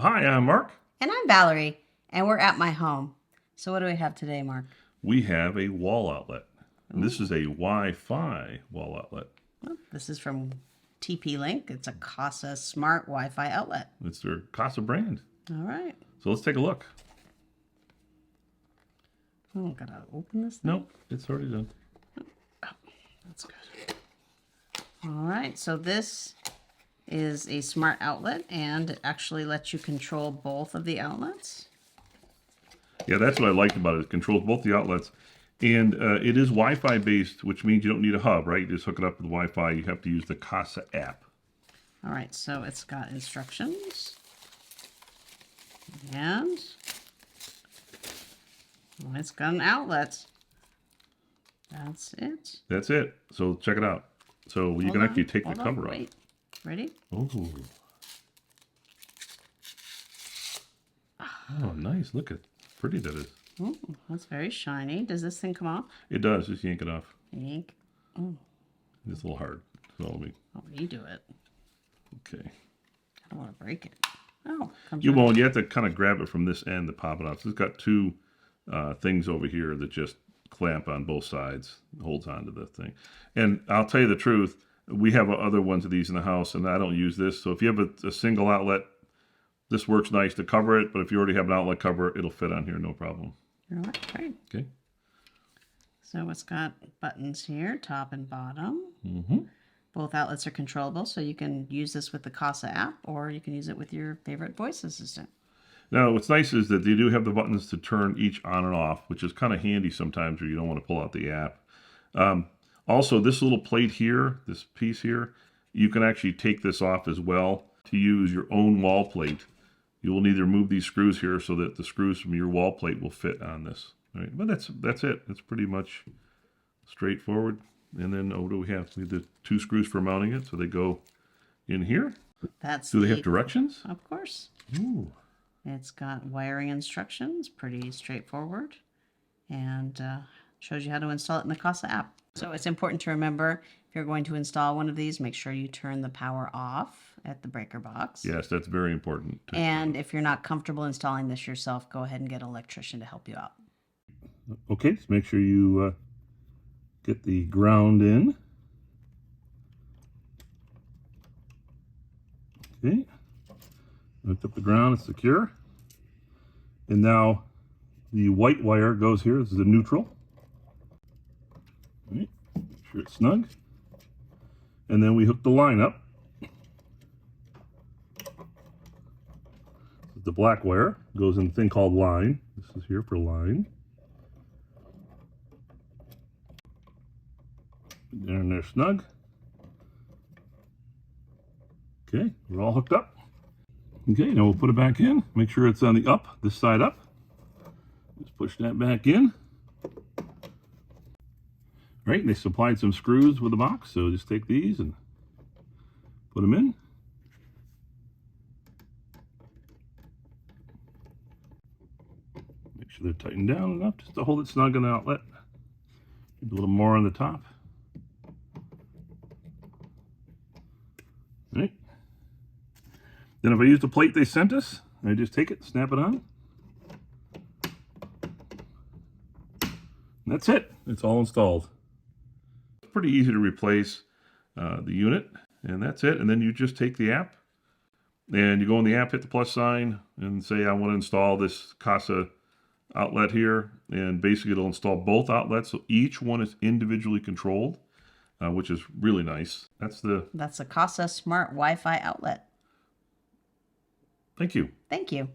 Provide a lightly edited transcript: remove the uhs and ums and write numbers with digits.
Hi, I'm Mark. And I'm Valerie, and we're at my home. So what do we have today, Mark? We have a wall outlet. And this is a Wi-Fi wall outlet. Well, this is from TP-Link. It's a Kasa smart Wi-Fi outlet. It's their Kasa brand. All right. So let's take a look. Oh, gotta open this thing? Nope, it's already done. Oh, that's good. All right, so this is a smart outlet, and it actually lets you control both of the outlets. Yeah, that's what I liked about it. It controls both the outlets. And it is Wi-Fi based, which means you don't need a hub, right? You just hook it up with Wi-Fi. You have to use the Kasa app. All right, so it's got instructions. And it's got an outlet. That's it. That's it. So check it out. So you can actually take the cover off. Wait. Ready? Oh, nice. Look at how pretty that is. Oh, that's very shiny. Does this thing come off? It does. Just yank it off. Yank. Oh. It's a little hard. So You do it. Okay. I don't want to break it. Oh, you won't. You have to kind of grab it from this end to pop it off. So it's got two things over here that just clamp on both sides, holds onto the thing. And I'll tell you the truth, we have other ones of these in the house, and I don't use this. So if you have a single outlet, this works nice to cover it. But if you already have an outlet cover, it'll fit on here, no problem. All right, great. Okay. So it's got buttons here, top and bottom. Mm-hmm. Both outlets are controllable, so you can use this with the Kasa app, or you can use it with your favorite voice assistant. Now, what's nice is that they do have the buttons to turn each on and off, which is kind of handy sometimes where you don't want to pull out the app. Also, this little plate here, this piece here, you can actually take this off as well to use your own wall plate. You will need to remove these screws here so that the screws from your wall plate will fit on this. All right, but that's it. It's pretty much straightforward. And then what do we have? We have the two screws for mounting it, so they go in here. Do they have directions? Of course. Ooh. It's got wiring instructions, pretty straightforward, and shows you how to install it in the Kasa app. So it's important to remember, if you're going to install one of these, make sure you turn the power off at the breaker box. Yes, that's very important. And if you're not comfortable installing this yourself, go ahead and get an electrician to help you out. Okay, so make sure you get the ground in. Okay, lift up the ground, it's secure. And now the white wire goes here. This is the neutral. All right, make sure it's snug. And then we hook the line up. The black wire goes in a thing called line. This is here for line. There and they're snug. Okay, we're all hooked up. Okay, now we'll put it back in. Make sure it's on the up, this side up. Just push that back in. Right, and they supplied some screws with the box, so just take these and put them in. Make sure they're tightened down enough just to hold it snug on the outlet. Maybe a little more on the top. All right. Then if I use the plate they sent us, I just take it, snap it on. And that's it. It's all installed. It's pretty easy to replace the unit, and that's it. And then you just take the app, and you go in the app, hit the plus sign, and say, I want to install this Kasa outlet here. And basically it'll install both outlets, so each one is individually controlled, which is really nice. That's a Kasa smart Wi-Fi outlet. Thank you. Thank you.